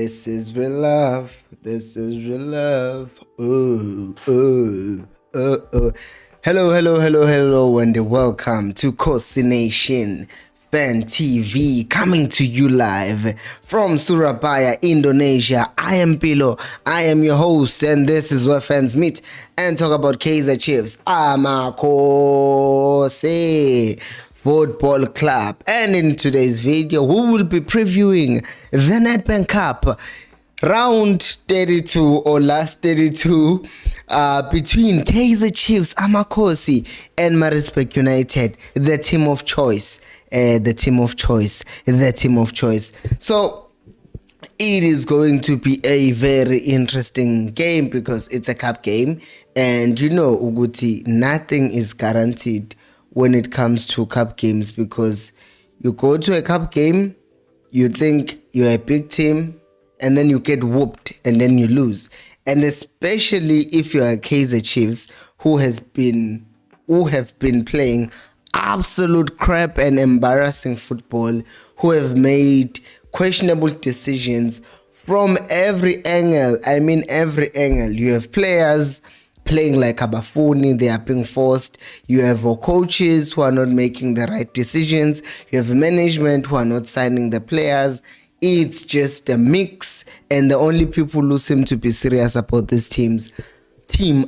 This is real love. This is real love. Oh, oh, oh, oh. Hello, and welcome to Kosi Nation Fan TV, coming to you live from Surabaya, Indonesia. I am Pilo. I am your host, and this is where fans meet and talk about Kaizer Chiefs. Amakosi Football Club, and in today's video we will be previewing the Nedbank Cup round 32 or last 32 between Kaizer Chiefs, Amakosi, and Maritzburg United, the team of choice. So it is going to be a very interesting game because it's a cup game, and you know, Uguti, nothing is guaranteed when it comes to cup games, because you go to a cup game, you think you're a big team, and then you get whooped and then you lose. And especially if you're a Kaizer Chiefs who have been playing absolute crap and embarrassing football, who have made questionable decisions from every angle. I mean every angle. You have players playing like Abafuni, they are being forced. You have coaches who are not making the right decisions. You have management who are not signing the players. It's just a mix, and the only people who seem to be serious about this team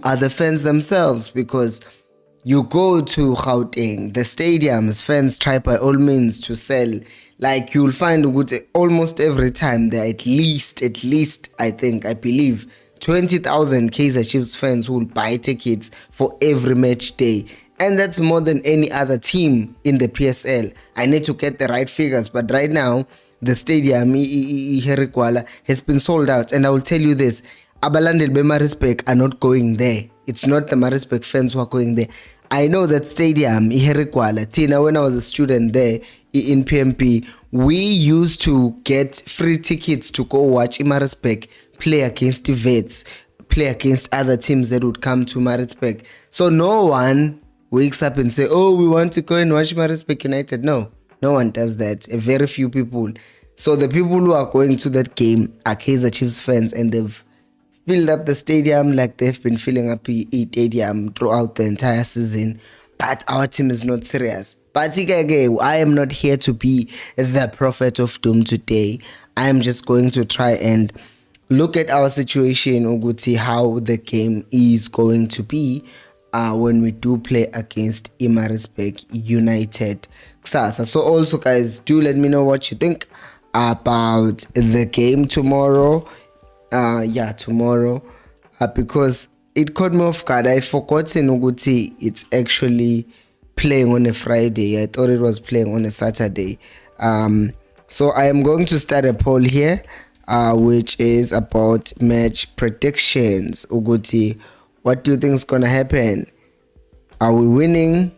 are the fans themselves, because you go to Gauteng, the stadiums, fans try by all means to sell. Like, you'll find almost every time there are at least I believe 20,000 Kaizer Chiefs fans who will buy tickets for every match day. And that's more than any other team in the PSL. I need to get the right figures, but right now, the stadium has been sold out. And I will tell you this, Abalandel be Maritzburg are not going there. It's not the Maritzburg fans who are going there. I know that stadium, Tina, when I was a student there in PMP, we used to get free tickets to go watch Maritzburg play against the Vets, play against other teams that would come to Maritzburg. So no one wakes up and say, oh, we want to go and watch Maritzburg United. No one does that. A very few people. So the people who are going to that game are Kaizer Chiefs fans, and they've filled up the stadium like they've been filling up the stadium throughout the entire season. But our team is not serious. But I am not here to be the prophet of doom today. I am just going to try and look at our situation, Uguti, how the game is going to be when we do play against Maritzburg United. So also, guys, do let me know what you think about the game tomorrow. Tomorrow, because it caught me off guard. I'd forgotten, Uguti, it's actually playing on a Friday. I thought it was playing on a Saturday. So I am going to start a poll here, which is about match predictions. Uguti, what do you think is gonna happen? Are we winning,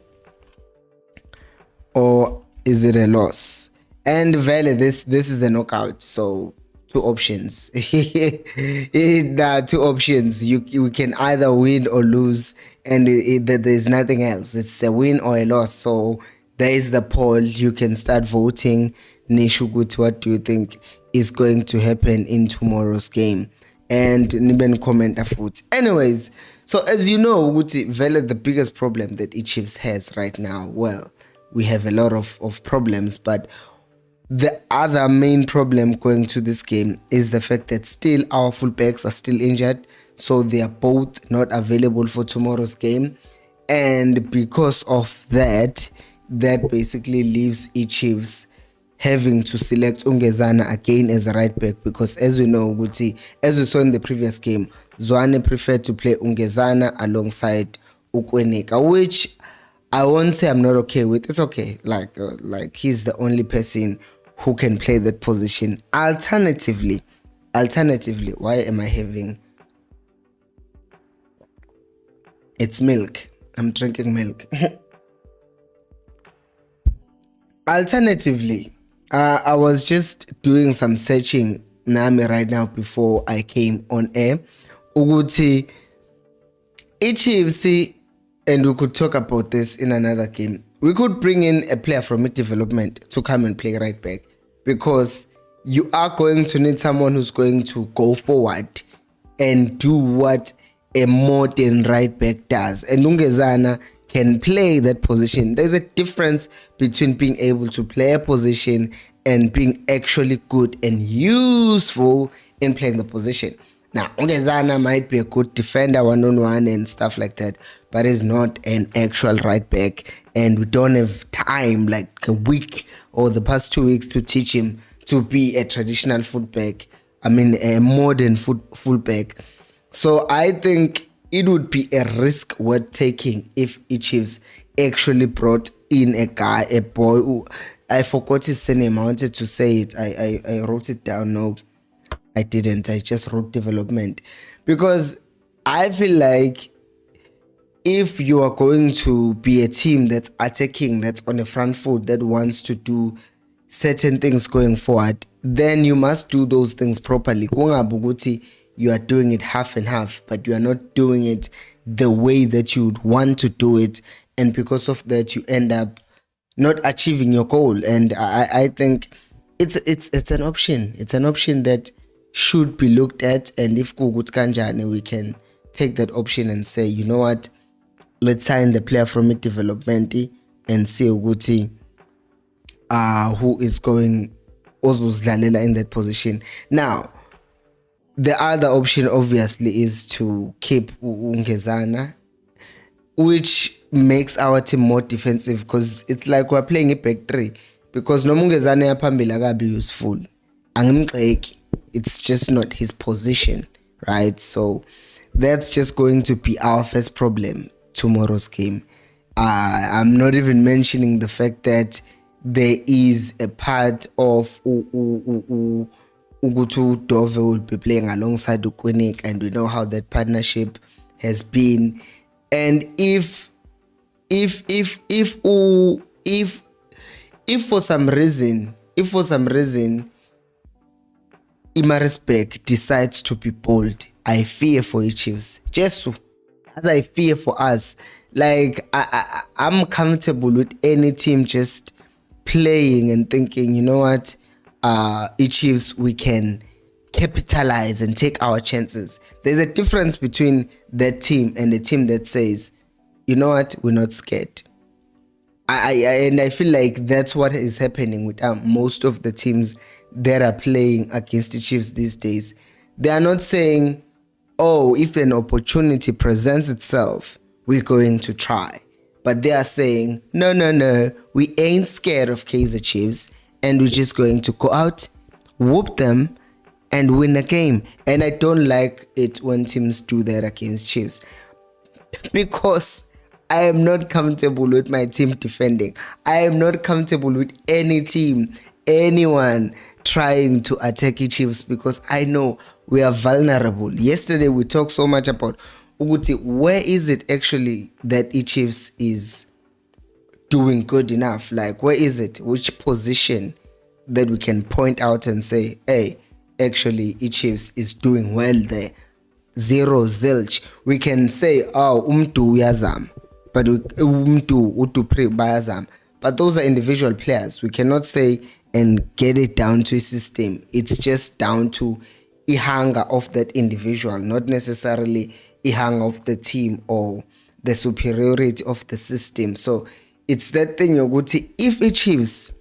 or is it a loss? And Vele, this is the knockout. So two options. There are two options. We can either win or lose, and there's nothing else. It's a win or a loss. So there is the poll. You can start voting. Nishugut, what do you think is going to happen in tomorrow's game? And Niben comment a foot. Anyways, so as you know, the biggest problem that Chiefs has right now, well, we have a lot of problems, but the other main problem going to this game is the fact that still our fullbacks are still injured, so they are both not available for tomorrow's game. And because of that basically leaves Chiefs having to select Ungezana again as a right back, because as we know, as we saw in the previous game, Zwane preferred to play Ungezana alongside Ukweneka, which I won't say I'm not okay with. It's okay, like he's the only person who can play that position. Alternatively, why am I having... It's milk. I'm drinking milk. Alternatively, I was just doing some searching Nami right now before I came on air. Uguti, HFC, and we could talk about this in another game. We could bring in a player from mid development to come and play right back, because you are going to need someone who's going to go forward and do what a modern right back does. And Ungezana can play that position. There's a difference between being able to play a position and being actually good and useful in playing the position. Now, Ungezana might be a good defender one-on-one and stuff like that, but is not an actual right back, and we don't have time, like a week or the past 2 weeks, to teach him to be a traditional fullback. I mean, a modern fullback. So I think it would be a risk worth taking if Chiefs actually brought in a guy, a boy who, I forgot his name. I wanted to say it. I wrote it down. No, I didn't. I just wrote development, because I feel like if you are going to be a team that's attacking, that's on the front foot, that wants to do certain things going forward, then you must do those things properly. You are doing it half and half, but you are not doing it the way that you would want to do it, and because of that you end up not achieving your goal. And I think it's an option. It's an option that should be looked at, and if Kanjani, we can take that option and say, you know what, let's sign the player from mid development and see Uguti who is going Ozuzlalela in that position. Now, the other option obviously is to keep Ungezana, which makes our team more defensive, because it's like we're playing a back three, because no Ungezana yaphambili akabi useful. Angimxeki. It's just not his position, right? So that's just going to be our first problem tomorrow's game. I'm not even mentioning the fact that there is a part of Ugutu Dove will be playing alongside Ukwinik, and we know how that partnership has been. And if for some reason Maritzburg decides to be bold, I fear for Chiefs. Jesu, as I fear for us. Like I'm comfortable with any team just playing and thinking, you know what, Chiefs, we can capitalize and take our chances. There's a difference between that team and the team that says, you know what, we're not scared. I feel like that's what is happening with most of the teams that are playing against the Chiefs these days. They are not saying, oh, if an opportunity presents itself, we're going to try. But they are saying, no, we ain't scared of Kaizer Chiefs, and we're just going to go out, whoop them, and win a game. And I don't like it when teams do that against Chiefs, because I am not comfortable with my team defending. I am not comfortable with any team, anyone trying to attack Chiefs, because I know we are vulnerable. Yesterday we talked so much about where is it actually that Chiefs is doing good enough? Like, where is it? Which position that we can point out and say, hey, actually Chiefs is doing well there. Zero zilch. We can say, oh, uyazam, but bayazam. But those are individual players. We cannot say and get it down to a system. It's just down to ihanga of that individual, not necessarily ihanga of the team or the superiority of the system. So it's that thing, Yoguti, if Chiefs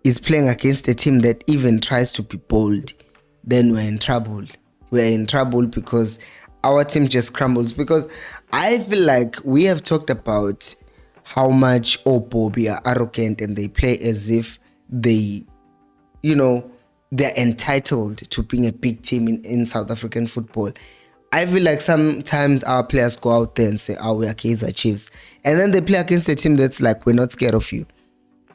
is playing against a team that even tries to be bold, then we're in trouble. We're in trouble because our team just crumbles. Because I feel like we have talked about how much Bobby are arrogant and they play as if they, they're entitled to being a big team in South African football. I feel like sometimes our players go out there and say, oh, we are Kaizer Chiefs. And then they play against a team that's like, we're not scared of you.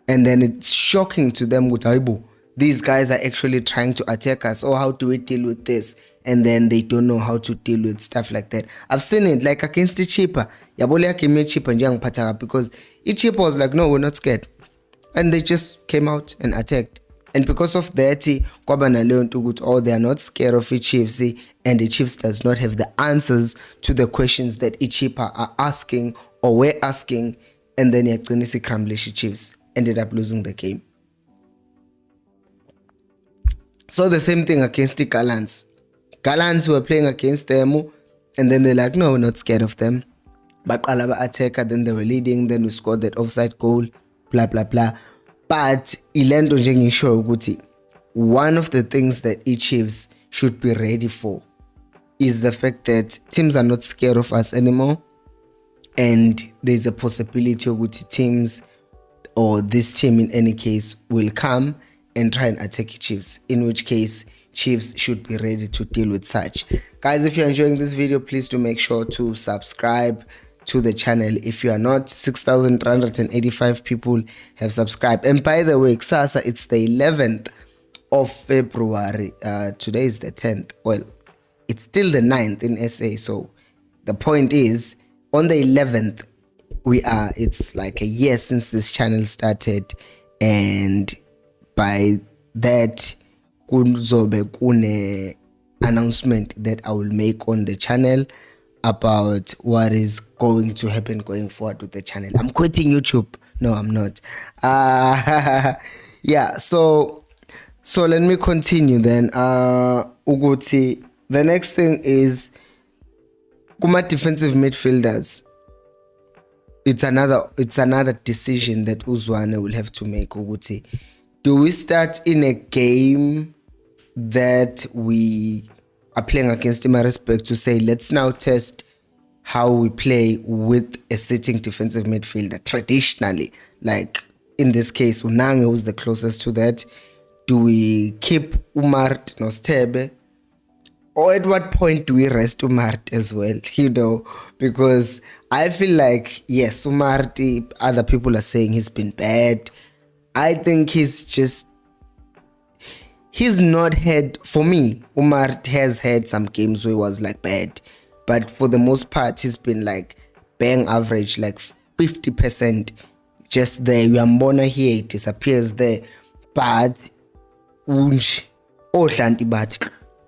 And then it's shocking to them with Aibo. These guys are actually trying to attack us. Oh, how do we deal with this? And then they don't know how to deal with stuff like that. I've seen it like against the Chipa. Because Chipa was like, no, we're not scared. And they just came out and attacked. And because of that, they are not scared of Chiefs, and the Chiefs does not have the answers to the questions that Chipa are asking or were asking, and then Yaktinisi Kramblish Chiefs ended up losing the game. So the same thing against the Gallants. Gallants were playing against them, and then they're like, no, we're not scared of them. But Alaba attacker, then they were leading, then we scored that offside goal, blah blah blah. But ilento nje ngisho ukuthi one of the things that Chiefs should be ready for is the fact that teams are not scared of us anymore, and there's a possibility ukuthi teams, or this team in any case, will come and try and attack Chiefs, in which case Chiefs should be ready to deal with such. Guys, if you're enjoying this video, please do make sure to subscribe to the channel. If you are not, 6,385 people have subscribed. And by the way, Ksasa, it's the 11th of February. Today is the 10th. Well, it's still the 9th in SA. So the point is, on the 11th, it's like a year since this channel started, and by that kuzobe kune announcement that I will make on the channel about what is going to happen going forward with the channel. I'm quitting YouTube. No, I'm not. Yeah, so let me continue then. Uguti, the next thing is kuma defensive midfielders. It's another decision that Uzwane will have to make. Uguti, do we start in a game that we are playing against Maritzburg to say, let's now test how we play with a sitting defensive midfielder traditionally? Like in this case, Unange was the closest to that. Do we keep Umart Nostebe? Or at what point do we rest Umart as well? Because I feel like, yes, Umart, other people are saying he's been bad. I think he's not had, for me, Umar has had some games where he was like bad. But for the most part, he's been like bang average, like 50% just there. You are mbona here, it disappears there. But, ohlanti bat,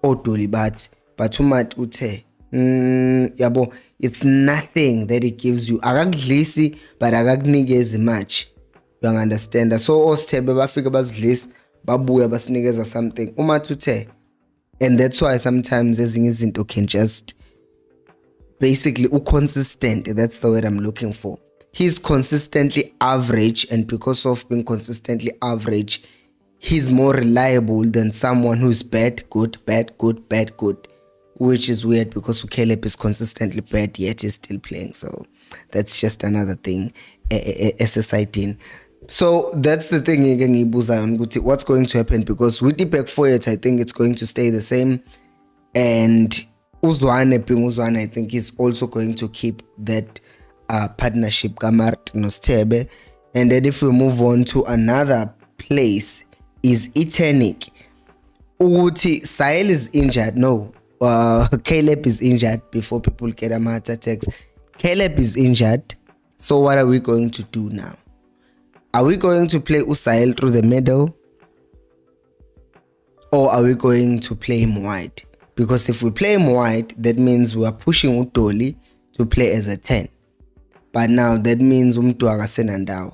odoli bat, but umat ute. Yabo, it's nothing that it gives you. Akakudlisi, but akaknikezi much. You understand? So osithebe bafika bazidlisa babuya basinikeza something umathuthe. And that's why sometimes ezinye izinto can just basically consistent. That's the word I'm looking for. He's consistently average, and because of being consistently average, he's more reliable than someone who's bad, good, bad, good, bad, good, which is weird because Caleb is consistently bad yet he's still playing. So that's just another thing. SSI. So that's the thing again, what's going to happen, because with the back forward, I think it's going to stay the same, and Uzwane, I think is also going to keep that partnership, Gamart Nostebe. And then if we move on to another place, is Itenik. Uguti Sahel is injured. No, Caleb is injured. Before people get a heart attacks, Caleb is injured. So what are we going to do now? Are we going to play Usail through the middle, or are we going to play him wide? Because if we play him wide, that means we are pushing Utoli to play as a 10. But now that means Senandao,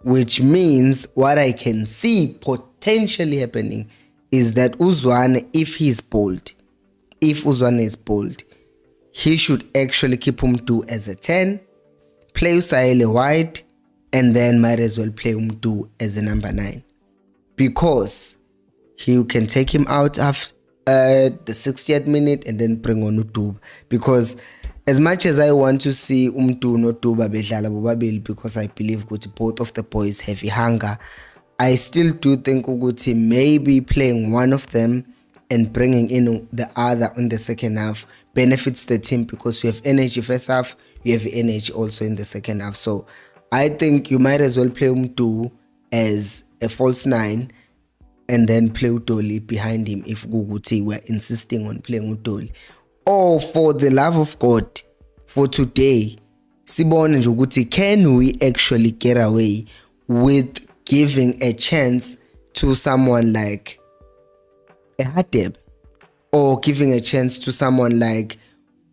which means what I can see potentially happening is that Uzwane, if Uzwane is bold, he should actually keep Umtu as a 10, play Usail wide, and then might as well play Umtu as a number 9, because you can take him out after the 60th minute and then bring on Utub. Because as much as I want to see Umtu no Tuba bedlala bobabili, because I believe both of the boys have hunger, I still do think ukuthi maybe playing one of them and bringing in the other in the second half benefits the team, because you have energy first half, you have energy also in the second half. So I think you might as well play Umtu as a false 9 and then play Utoli behind him if Guguti were insisting on playing Utoli. Or for the love of God, for today, Sibon and Joguti, can we actually get away with giving a chance to someone like a Hateb, or giving a chance to someone like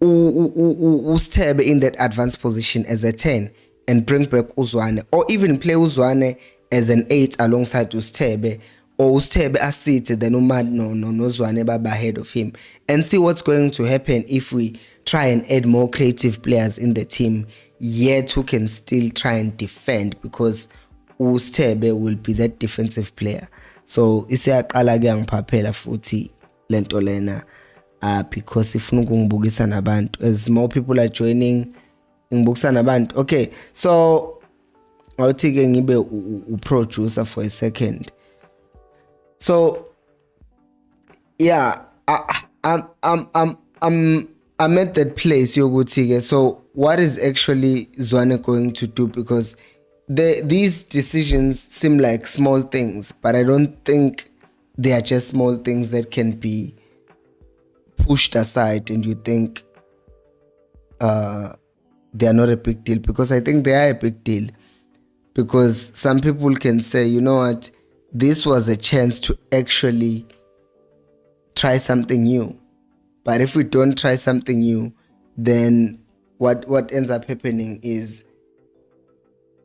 Ustebe in that advanced position as a 10 and bring back Uzwane, or even play Uzwane as an 8 alongside Ustebe, or Ustebe asite then Nozwane Baba ahead of him, and see what's going to happen if we try and add more creative players in the team, yet who can still try and defend, because Ustebe will be that defensive player. So isiyaqala ke ngiphaphela futhi lento lena, because ifuna ukungibukisa nabantu, as more people are joining ngibukisa nabantu. Okay, so awuthi ke ngibe uproducer for a second. So yeah, I'm at that place yokuthi ke, so what is actually Zwane going to do? Because these decisions seem like small things, but I don't think they are just small things that can be pushed aside and you think they are not a big deal, because I think they are a big deal. Because some people can say, you know what, this was a chance to actually try something new. But if we don't try something new, then what ends up happening is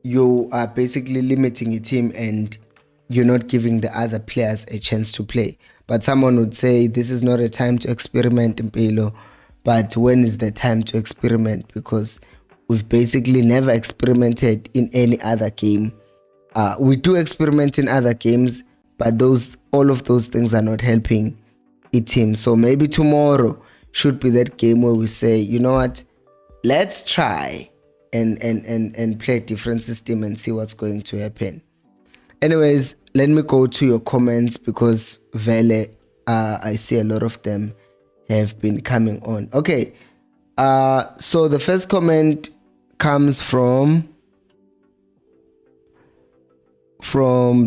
you are basically limiting a team and you're not giving the other players a chance to play. But someone would say this is not a time to experiment in Mpilo, but when is the time to experiment? Because we've basically never experimented in any other game. We do experiment in other games, but all of those things are not helping a team. So maybe tomorrow should be that game where we say, you know what, let's try and play a different system and see what's going to happen. Anyways, let me go to your comments, because Vele, I see a lot of them have been coming on. Okay, so the first comment comes from Paul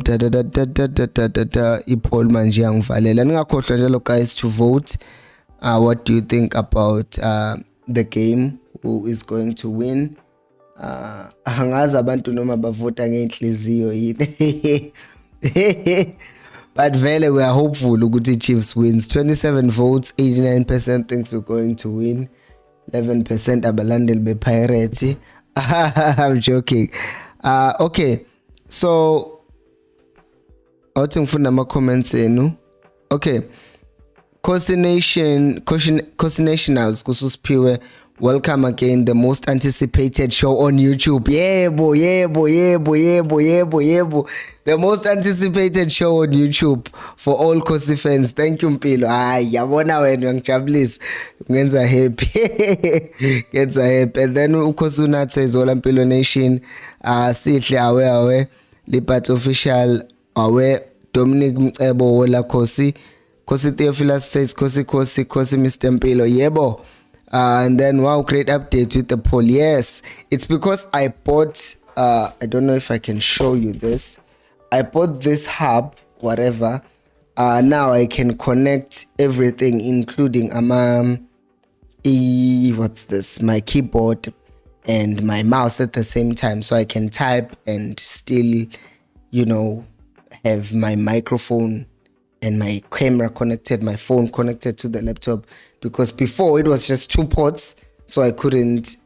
Manji angivalela. Ningakhohlwa njalo guys to vote. What do you think about the game? Who is going to win? Angazi abantu noma bavota ngenhliziyo yini. But vele we are hopeful ukuthi Chiefs wins. 27 votes, 89% thinks we're going to win. 11% abalandeli bePirates. I'm joking. Okay, so awuthi ngifunda ama comments enu. Okay, Khosi Nationals kususiphiwe, welcome again, the most anticipated show on YouTube. Yebo. The most anticipated show on YouTube for all Khosi fans. Thank you Mpilo. Yabona wena ngijabulisa. Ngenza happy. Ngenza happy. And then uKhosi Unat says all Mpilo Nation. Sihle awe Lipat official awe Dominic Mcebo wola Khosi. Khosi Theophilus says Khosi Mr. Mpilo. Yebo. And then wow, great update with the poll. Yes, it's because I bought I don't know if I can show you this. I bought this hub, whatever. Now I can connect everything, including what's this? My keyboard and my mouse at the same time, so I can type and still, you know, have my microphone and my camera connected, my phone connected to the laptop. Because before it was just 2 ports, so I couldn't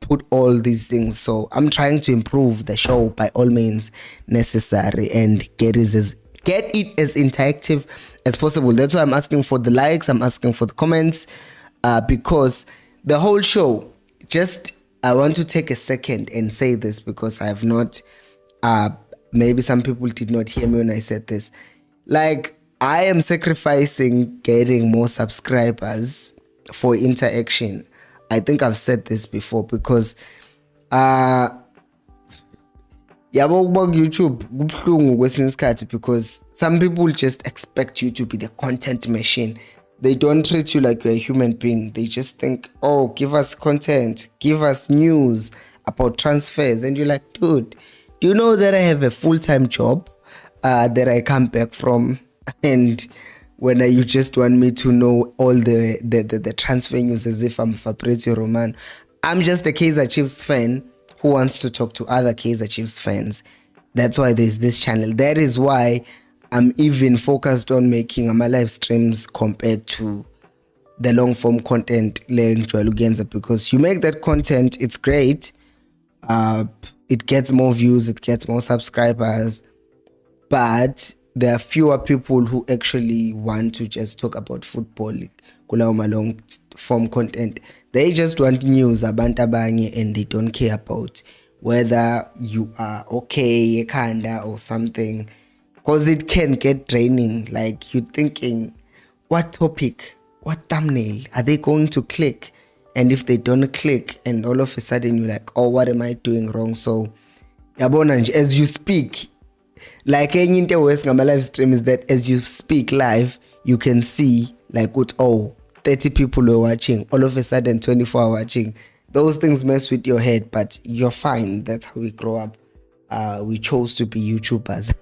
put all these things. So I'm trying to improve the show by all means necessary and get it as interactive as possible. That's why I'm asking for the likes, I'm asking for the comments, because the whole show, I want to take a second and say this, because I have not, maybe some people did not hear me when I said this. Like, I am sacrificing getting more subscribers for interaction. I think I've said this before, because yabo YouTube kubuhlungu kwesinye isikhathi, because some people just expect you to be the content machine. They don't treat you like you're a human being. They just think, oh, give us content, give us news about transfers, and you're like, dude, do you know that I have a full-time job that I come back from? And when you just want me to know all the transfer news as if I'm Fabrizio Romano. I'm just a Kaizer Chiefs fan who wants to talk to other Kaizer Chiefs fans. That's why there's this channel. That is why I'm even focused on making my live streams compared to the long form content, because you make that content, it's great. It gets more views, it gets more subscribers, but there are fewer people who actually want to just talk about football kulawo long form content. They just want news abantu abanye, and they don't care about whether you are okay ekhanda or something, because it can get draining. Like, you're thinking, what topic, what thumbnail are they going to click? And if they don't click, and all of a sudden you're like, oh, what am I doing wrong? So yabona nje, as you speak, like enye into ewes ngama live stream is that as you speak live, you can see like what, oh, 30 people are watching, all of a sudden 24 are watching. Those things mess with your head, but you're fine. That's how we grow up. We chose to be YouTubers.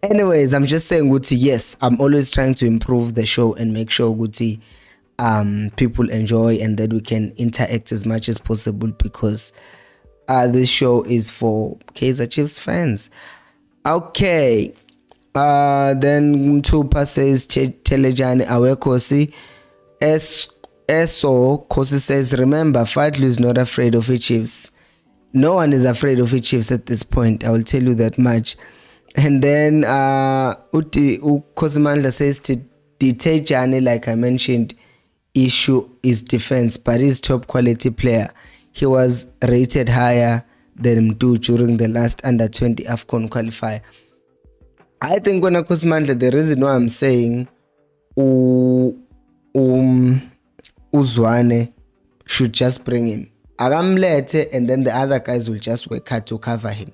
Anyways, I'm just saying, Guti, yes, I'm always trying to improve the show and make sure, Guti, people enjoy and that we can interact as much as possible, because this show is for Kaizer Chiefs fans. Okay. Then Tupa says Telejani Awekosi. Eso Kosi says, remember, Fadlu is not afraid of the Chiefs. No one is afraid of the Chiefs at this point. I will tell you that much. And then Kosimandla says Telejani, like I mentioned, issue is defense, but he's top quality player. He was rated higher than Mdu during the last under-20 AFCON qualifier. I think when Kosimandla, the reason why I'm saying Uzwane should just bring him. Agamlete, and then the other guys will just work hard to cover him,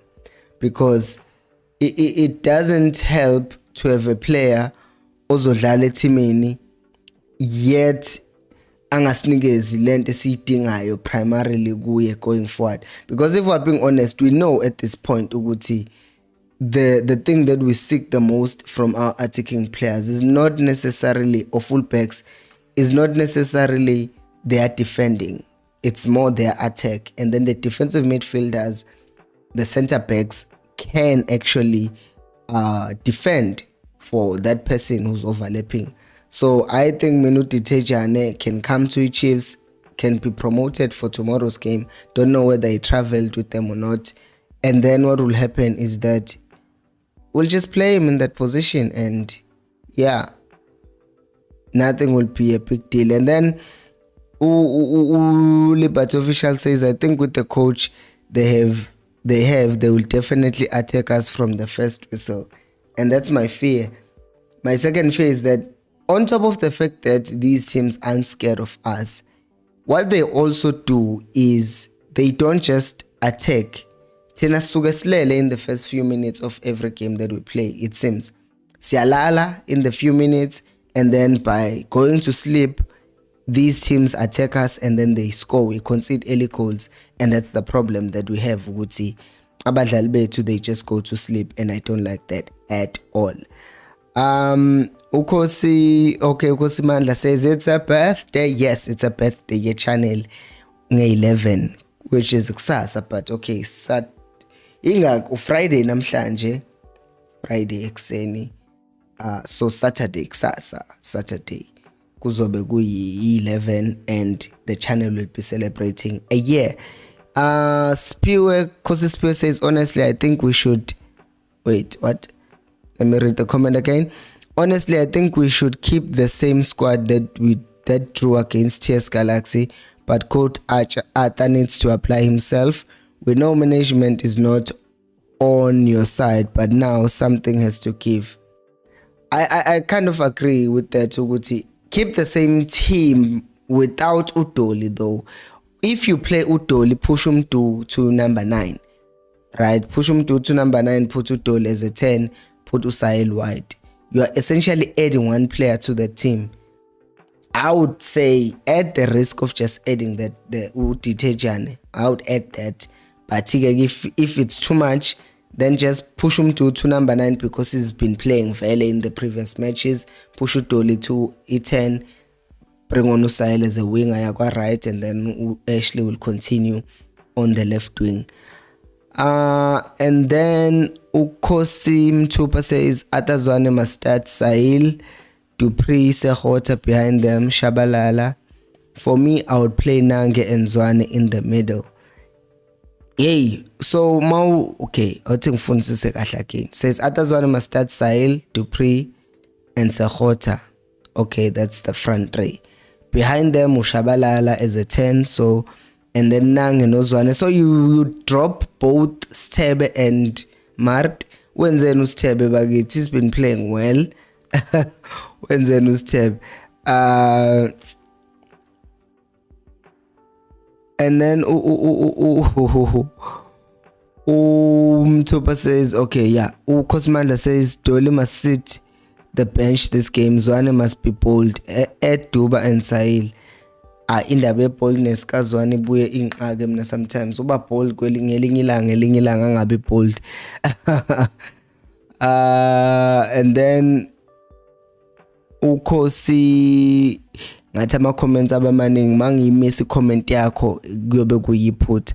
because it doesn't help to have a player ozodlala etimini yet angasnikezi lento esiyidingayo primarily kuye going forward. Because if we're being honest, we know at this point ukuthi the thing that we seek the most from our attacking players is not necessarily, or fullbacks, is not necessarily their defending. It's more their attack. And then the defensive midfielders, the center backs, can actually defend for that person who's overlapping. So I think Menuti Tejane can come to the Chiefs, can be promoted for tomorrow's game. Don't know whether he traveled with them or not. And then what will happen is that we'll just play him in that position, and yeah, nothing will be a big deal. And then Liberty official says, I think with the coach they will definitely attack us from the first whistle. And that's my fear. My second fear is that on top of the fact that these teams aren't scared of us, what they also do is they don't just attack. Tina sugeslele in the first few minutes of every game that we play, it seems. Sialala in the few minutes, and then by going to sleep, these teams attack us and then they score. We concede early goals, and that's the problem that we have. Ukuthi abadlali bethu, they just go to sleep, and I don't like that at all. Ukosi Mandla says it's a birthday. Yes, it's a birthday. Your channel 11, which is kusasa, but okay, Friday namhlanje, Friday ekseni, so Saturday kusasa, Saturday kuzobe kuyi 11, and the channel will be celebrating a year. Kosi Spiwe says, honestly, I think we should wait, what? Let me read the comment again. Honestly, I think we should keep the same squad that drew against TS Galaxy, but Coach Arthur needs to apply himself. We know management is not on your side, but now something has to give. I kind of agree with that, Uguti. Keep the same team without Udoli though. If you play Udoli, push him to number 9. Right? Push him to number 9, put Udoli as a 10, put Usail wide. You are essentially adding one player to the team. I would say, at the risk of just adding the Tejane, I would add that. But if it's too much, then just push him to number 9, because he's been playing well in the previous matches. Push Utoli to E10, bring on Usail as a winger, Yakwa right, and then Ashley will continue on the left wing. And then Ukosi Mtupa says Atazwane must start, Sahil, Dupree, Sehota behind them, Shabalala. For me, I would play Nange and Zwane in the middle. Yay. So Mau, okay, I think ngifundisise kahle again. Says Atazwane must start Sahil, Dupree, and Sahota. Okay, that's the front three. Behind them, Ushabalala is a 10. So, and then Nang and Ozwane. So you drop both Stebe and Mart. When Zen Stebe Bagit, he's been playing well. When Zen Stebe. And then Topa says, okay, yeah. Cosmanda says Dolly must sit the bench this game. Zwane must be bold. Ed Duba and Sahil are in the boldness ka Zwane buye ingxake mina sometimes uba bold kwelinye ilanga angabe bold. And then ukhosi ngathi ama comments abamaningi mangiyimisa comment yakho kuyobe kuyiphutha.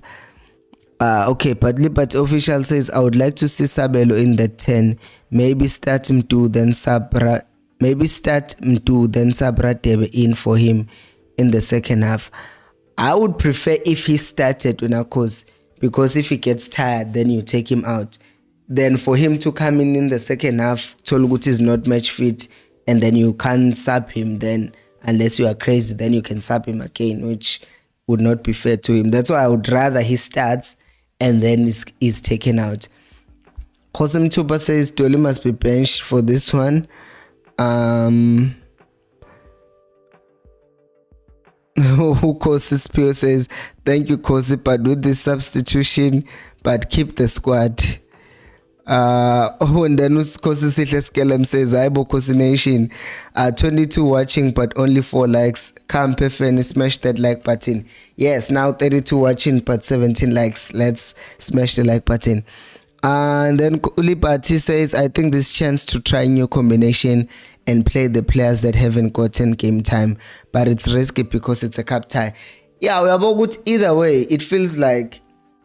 Okay, but Liberty official says I would like to see Sabelo in the 10. Maybe start Mdu then Sabra Debe in for him in the second half. I would prefer if he started Unakos, because if he gets tired then you take him out. Then for him to come in the second half, Tolgut is not match fit, and then you can't sub him then, unless you are crazy, then you can sub him again, which would not be fair to him. That's why I would rather he starts and then is taken out. Kosim Tupa says Dolly must be benched for this one. Kosi Spio says, thank you Kosi, but do this substitution, but keep the squad. And then Kosi Sihle Skelem says, Aibo Kosi Nation, 22 watching but only 4 likes. Come Pefen, smash that like button. Yes, now 32 watching but 17 likes. Let's smash the like button. And then Ulipati says, I think this chance to try new combination and play the players that haven't gotten game time, but it's risky because it's a cup tie. Yeah, we are both either way. It feels like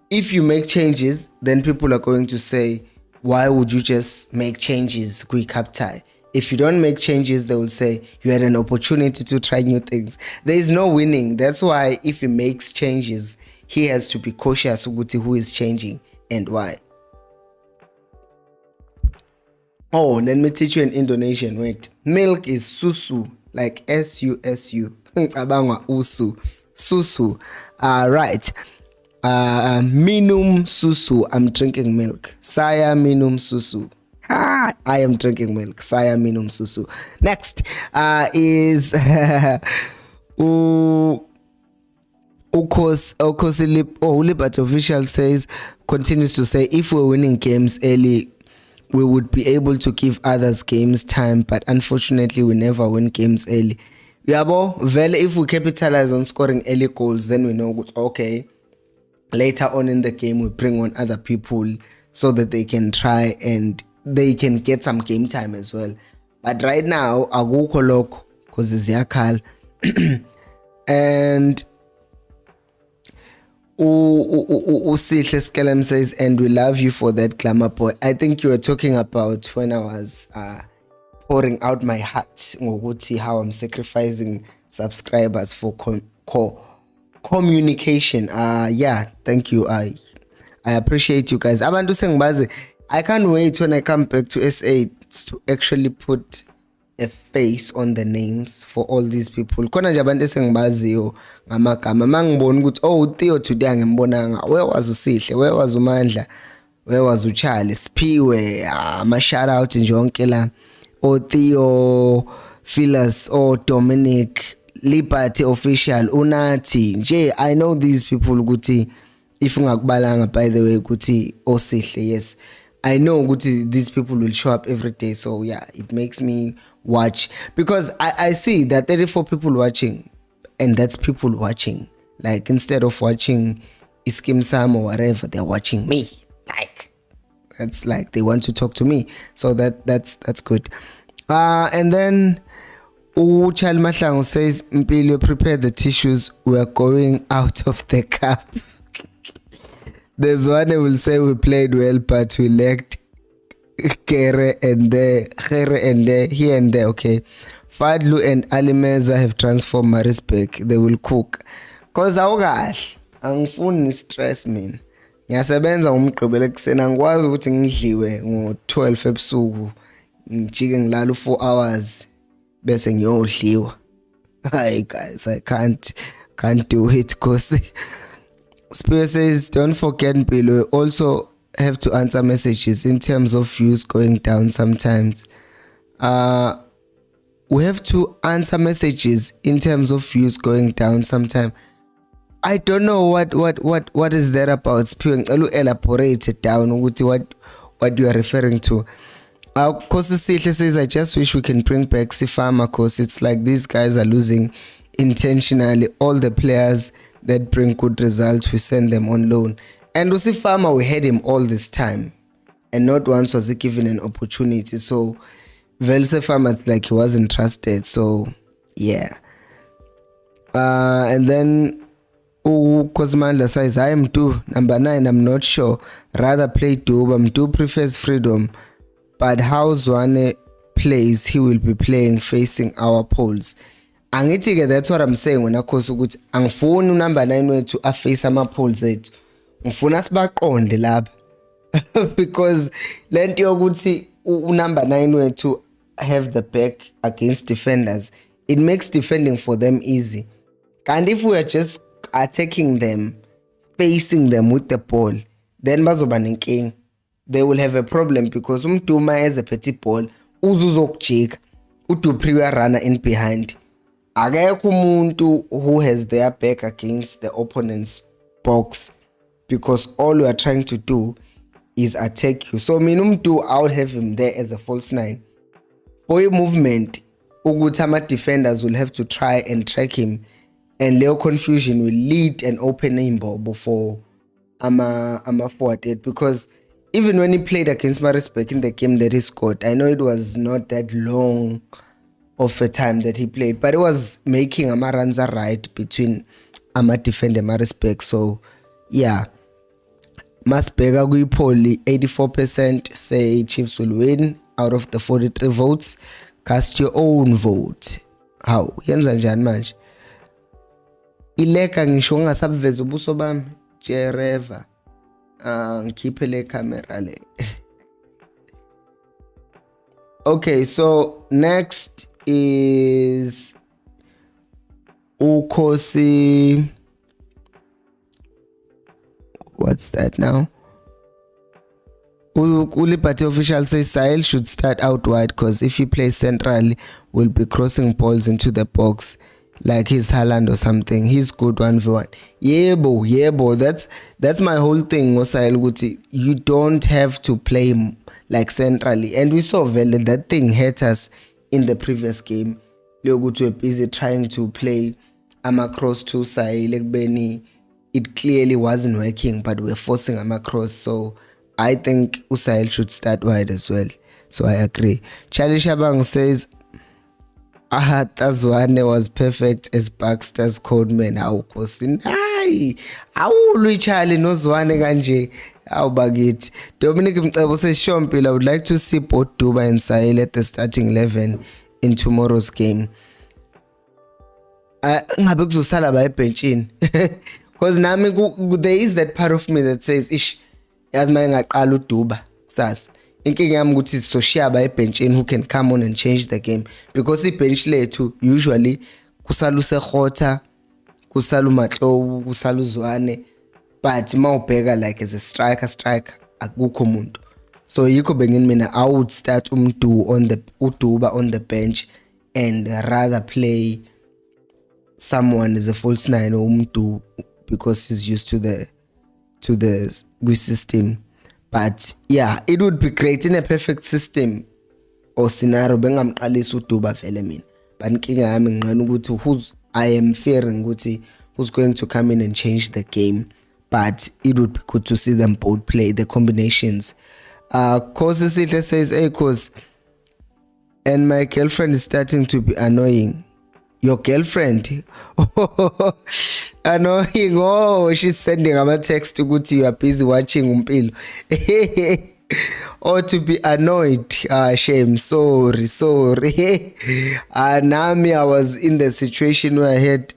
if you make changes, then people are going to say, why would you just make changes quick cup tie? If you don't make changes, they will say you had an opportunity to try new things. There is no winning. That's why if he makes changes, he has to be cautious who is changing and why. Oh, let me teach you in Indonesian. Wait. Milk is susu, like S-U-S-U. Abangwa usu. Susu. Right. Minum susu. I'm drinking milk. Saya minum susu. I am drinking milk. Saya minum susu. Next is Liberty official says, continues to say, if we're winning games early, we would be able to give others games time, but unfortunately we never win games early. Yabo, well, if we capitalize on scoring early goals, then we know, okay, later on in the game we bring on other people so that they can try and they can get some game time as well. But right now, akukho lokho because ziyakhala. And Usihle Skelem says, and we love you for that glamour boy. I think you were talking about when I was pouring out my heart ngokuthi how I'm sacrificing subscribers for communication. Yeah, thank you. I appreciate you guys. Abantu sengibazi. I can't wait when I come back to SA to actually put a face on the names for all these people. Khona nje abantu esengibaziyo ngamagama mangibona ukuthi Theo today angimbonanga. Where was Usihle? Where was uMandla? Where was uCharlie? Siphiwe, ama shout out nje yonke la. Theo, Phyllis, Dominic, Liberty official, Unathi. Nje I know these people ukuthi if ungakubalanga, by the way, ukuthi Osihle, yes. I know these people will show up every day, so yeah, it makes me watch because I see that 34 people watching, and that's people watching. Like instead of watching Iskim Sam or whatever, they're watching me. Like that's like they want to talk to me, so that's good. And then Uchal Mahlango says, Mpilo, prepare the tissues. We are going out of the cup. There's one who will say we played well, but we lacked here and there, here and there. Okay. Fadlu and Alimeza have transformed Maritzburg. They will cook. Cause I'm angifuni stress man. ngiyasebenza ngomgqibelo ekuseni angikwazi ukuthi ngidliwe ngo-12 ebusuku ngijike ngilala u4 hours bese ngiyodliwa. Hi guys, I can't do it because Spirit says don't forget Mpilo, we also have to answer messages in terms of views going down sometimes. We have to answer messages in terms of views going down sometimes. I don't know what is that about. Spirit, elaborate it down what you are referring to. Because Sihle says I just wish we can bring back Sifama because it's like these guys are losing intentionally. All the players that bring good results, we send them on loan. And Sifama, we had him all this time and not once was he given an opportunity. So Sifama, like he wasn't trusted. So yeah. And then Kozmandla says I am too. Number 9, I'm not sure. Rather play Duba. Mdu prefers freedom. But how Zwane plays, he will be playing facing our poles. Angithi-ke, that's what I'm saying when akhosa ukuthi angifuni number 9 wethu aface ama-poles ethu. Ngifuna sibaqonde lapha. Because lento yokuthi number 9 wethu have the back against defenders, it makes defending for them easy. And if we are just attacking them, facing them with the ball, then bazoba nenkinga. They will have a problem because Umduma has a petit ball, uzuzokujika, uDupri runner in behind. Akekho umuntu who has their back against the opponent's box because all we are trying to do is attack you. So Minumdu, I'll have him there as a false 9. For a movement, Ugutama defenders will have to try and track him, and Leo confusion will lead an opening ball before Ama forward, because even when he played against Maritzburg in the game that he scored, I know it was not that long of a time that he played, but it was making Amaranza right between Ama defender Maritzburg. So yeah, Masbega Guipoli 84% say Chiefs will win out of the 43 votes. Cast your own vote. How? Yenza njani manje? Ileka ngisho ungasabuveza ubuso bami Jereva. Ngikhiphe le camera le. Okay, so next is Ukosi. What's that now? Liberty official says Sahel should start out wide because if he plays centrally, we'll be crossing balls into the box like he's Haaland or something. He's good 1v1. Yebo. That's my whole thing. Sahel Guti, you don't have to play like centrally, and we saw that thing hurt us in the previous game. Leo Guti were busy trying to play across to Sahel like Benny. It clearly wasn't working, but we're forcing across. So I think Usail should start wide as well. So I agree. Charlie Shabang says Tazwane was perfect as Baxter's codeman. How kosin? How Charlie no Zwane kanje? How bagit? Dominic Mtabo says Shompil, I would like to see both Duba and Sahel at the starting 11 in tomorrow's game. Ngabe kuzosala ba ebenchini. Because nami there is that part of me that says ish yazi maye ngaqala uDuba kusasa inkinga yami ukuthi soshiyaba ebenchini who can come on and change the game, because ibench lethu usually kusala uSekhotha, kusala uMatlowu, kusala uZwane, but mawubheka like as a striker akukho umuntu. So yikho bengini mina I would start uDuba on the bench and rather play someone as a false 9 or umdu, because he's used to the GUI system. But yeah, it would be great in a perfect system or scenario bengamqalisa uDuba vele mina, but inkinga yami ngiqana ukuthi I am fearing ukuthi who's going to come in and change the game. But it would be good to see them both play the combinations. Kosi Sihle says, hey Kos, and my girlfriend is starting to be annoying. Your girlfriend? Annoying. Oh, she's sending a text to go to you are busy watching Mpilo. Or to be annoyed. Shame. Sorry. Nami, I was in the situation where I had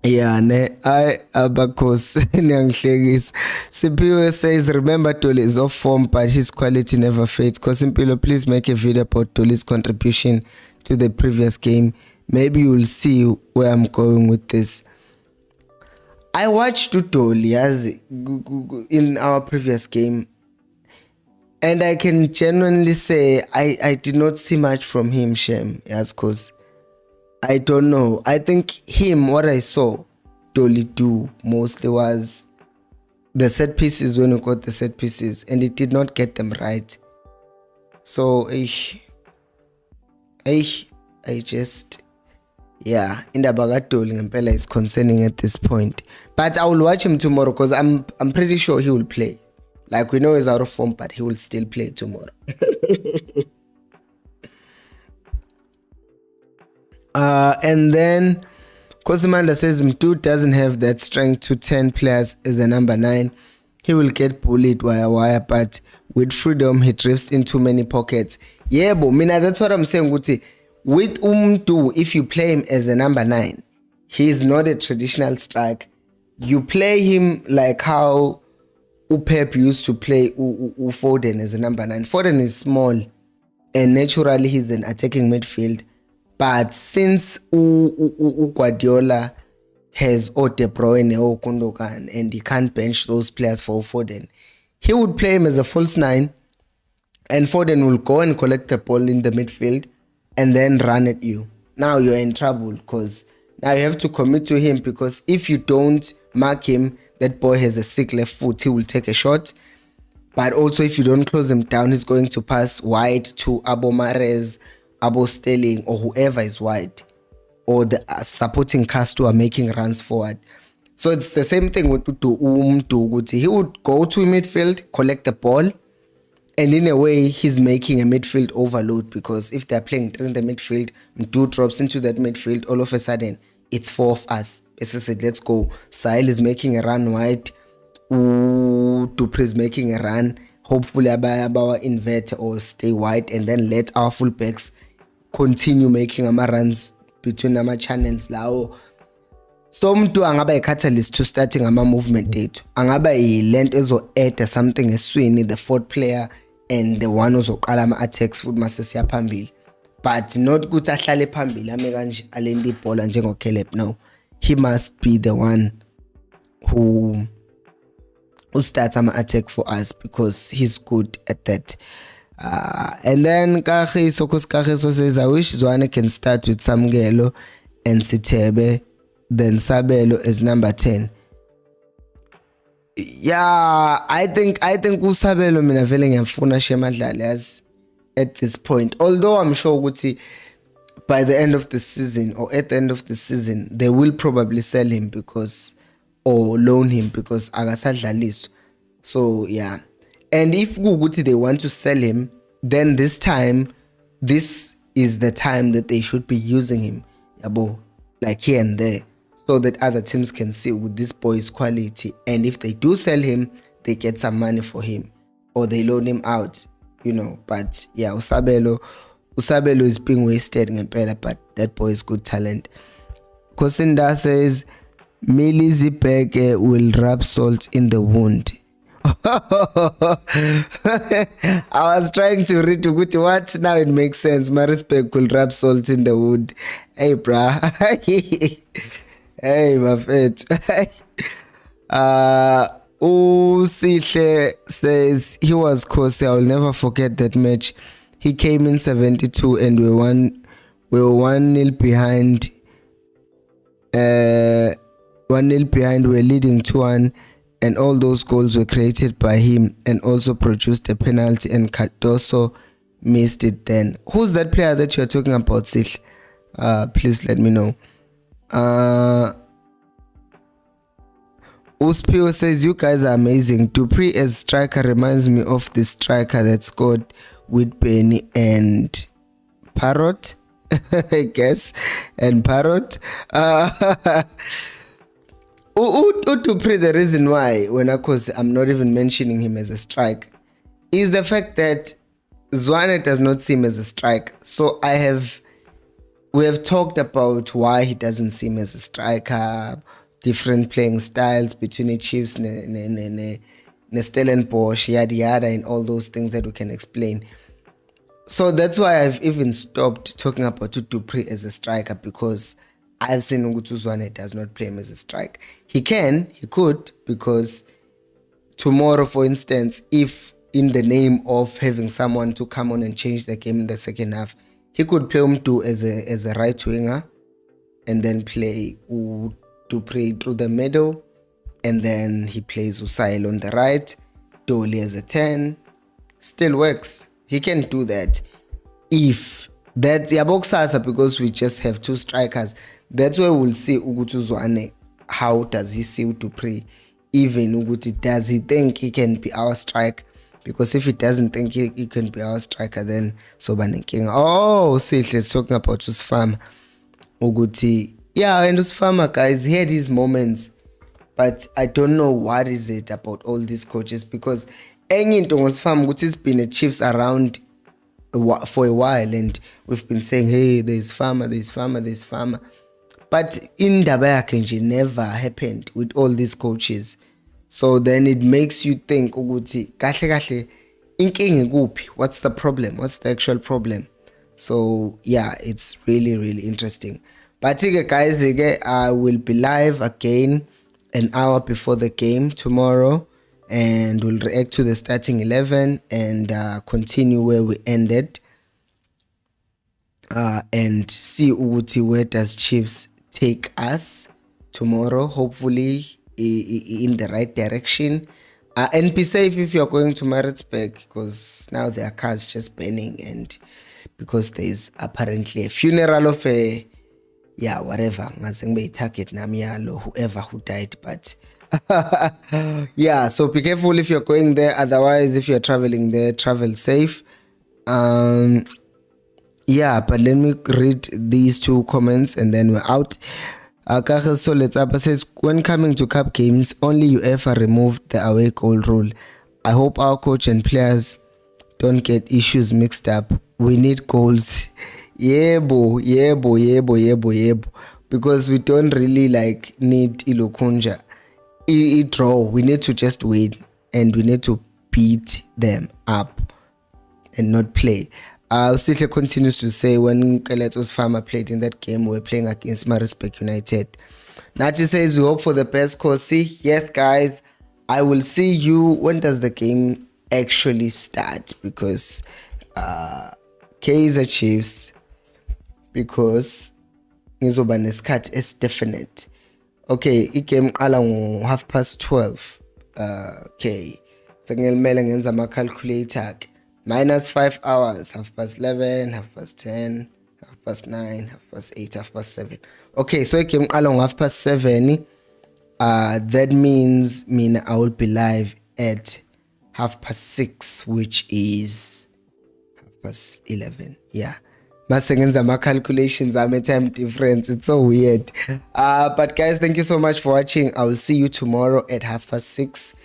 Yeah, ne, I abakos niyangihlekisa. Sipiwe says, remember Dolly is off form, but his quality never fades. Kosimpilo, please make a video about Dolly's contribution to the previous game. Maybe you'll see where I'm going with this. I watched Dolly as in our previous game, and I can genuinely say I did not see much from him, Shem. Yes, cause I don't know. I think what I saw Dolly do mostly was the set pieces when we got the set pieces, and it did not get them right. So I just, yeah, indaba kaDolly ngempela is concerning at this point. But I will watch him tomorrow because I'm pretty sure he will play. Like, we know he's out of form, but he will still play tomorrow. And then Kosimanda says Mtu doesn't have that strength to 10 players as a number 9. He will get bullied wire, but with freedom he drifts in too many pockets. Yeah, but mina, that's what I'm saying. With Mtu, if you play him as a number 9, he is not a traditional striker. You play him like how Pep used to play Foden as a number 9. Foden is small and naturally he's an attacking midfield. But since Guardiola has De Bruyne or Gundogan and he can't bench those players for Foden, he would play him as a false 9, and Foden will go and collect the ball in the midfield and then run at you. Now you're in trouble because now you have to commit to him, because if you don't mark him, that boy has a sick left foot. He will take a shot. But also if you don't close him down, he's going to pass wide to Abo Mahrez, Abo Sterling, or whoever is wide, or the supporting cast who are making runs forward. So it's the same thing with Umtu. He would go to midfield, collect the ball, and in a way he's making a midfield overload, because if they're playing in the midfield, Mtu drops into that midfield, all of a sudden it's 4 of us. As I said, let's go. Sahil is making a run wide, Dupre is making a run. Hopefully Abawa invert or stay wide, and then let our fullbacks continue making runs between our channels lawo. So Mtu angaba i-catalyst to starting movement ethu, angaba i-lent ezo-add something eswini, the 4th player and the one ozoqala ama-attacks futhi mase siya phambili, but not ukuthi ahlale phambili ame kanje alende ibhola njengo-Caleb. No, he must be the one who starts ama-attack for us, because he's good at that. And then Kagiso says, I wish Zwane can start with Samgelo and Sitebe, then Sabelo as number 10. Yeah, I think Usabelo mina vele ngiyafuna Shemadlale as at this point. Although I'm sure ukuthi by the end of the season, or at the end of the season, they will probably sell him or loan him, because akasadlaliswa. So yeah. And if they want to sell him, then this is the time that they should be using him, like here and there, so that other teams can see with this boy's quality. And if they do sell him, they get some money for him, or they loan him out, But yeah, Usabelo is being wasted ngempela, but that boy is good talent. Kosinda says Millie Zipeke will rub salt in the wound. I was trying to read what now it makes sense. Maritzburg will rub salt in the wound. Hey bruh. Hey my friend. Usihle says he was Kosi. I will never forget that match. He came in 72 and we were 1-0 behind. 1-0 behind, we were leading 2-1, and all those goals were created by him, and also produced a penalty, and Cardoso missed it then. Who's that player that you're talking about, Sihle? Please let me know. Uspio says, you guys are amazing. Dupree as striker reminds me of the striker that scored with Benny and Parrot, I guess, and Parrot. Dupree, the reason why, I'm not even mentioning him as a striker, is the fact that Zwane does not see him as a striker. So I have we have talked about why he doesn't seem as a striker, different playing styles between the Chiefs and Stellenbosch, yada yada, and all those things that we can explain. So that's why I've even stopped talking about Dupree as a striker, because I've seen Ngutu Zwane does not play him as a striker. He could, because tomorrow, for instance, if in the name of having someone to come on and change the game in the second half, he could play Umtu as a right winger and then play Dupree through the middle, and then he plays Usail on the right, Dolly as a 10. Still works. He can do that. If that's Yaboksasa, because we just have two strikers, that's where we'll see Ugutu Zwane. How does he see Dupree? Even Uguti, does he think he can be our striker? Because if he doesn't think he can be our striker, then Sobane King. Oh, see, let's talking about Usfama. Uguti. Yeah, and Usfama, guys, he had his moments. But I don't know what is it about all these coaches, because it's been a Chiefs around for a while, and we've been saying, hey, there's Farmer. But in Dabaya never happened with all these coaches. So then it makes you think, Uguti, kahle, what's the problem? What's the actual problem? So yeah, it's really, really interesting. But guys, I will be live again an hour before the game tomorrow, and we'll react to the starting 11 and continue where we ended, and see Uguti, where does Chiefs take us tomorrow, hopefully in the right direction. And be safe if you're going to Maritzburg, because now there are cars just burning, and because there's apparently a funeral of a whatever, target namiyalo, whoever who died. But yeah, so be careful if you're going there. Otherwise, if you're traveling there, travel safe. Yeah, but let me read these two comments and then we're out. Soletapa says, when coming to cup games, only UEFA removed the away goal rule. I hope our coach and players don't get issues mixed up. We need goals. Yebo. Because we don't really need Ilokunja. Draw. We need to just win, and we need to beat them up and not play. Sihle continues to say, when Kaleto's Farmer played in that game, we were playing against Maritzburg United. Nati says, we hope for the best, Kosi. Yes, guys, I will see you. When does the game actually start? Because Kaizer Chiefs, because ngizoba nesikhathi esidefinite. Okay, igame qala ngo 12:30. Okay, sekumele ngenza ama calculator ke. -5 hours, 11:30, 10:30, 9:30, 8:30, 7:30. Okay, so igame qala ngo 7:30. That means I will be live at 6:30, which is 11:30. Yeah. Masengenza my calculations, I'm a time difference. It's so weird. But guys, thank you so much for watching. I will see you tomorrow at 6:30.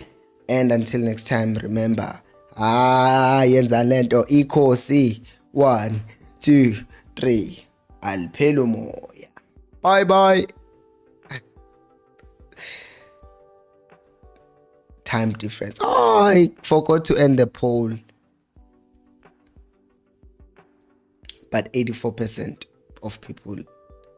And until next time, remember, yenza lento ikhosi. 1, 2, 3. Alphelo moya. Bye. Time difference. Oh, I forgot to end the poll. But 84% of people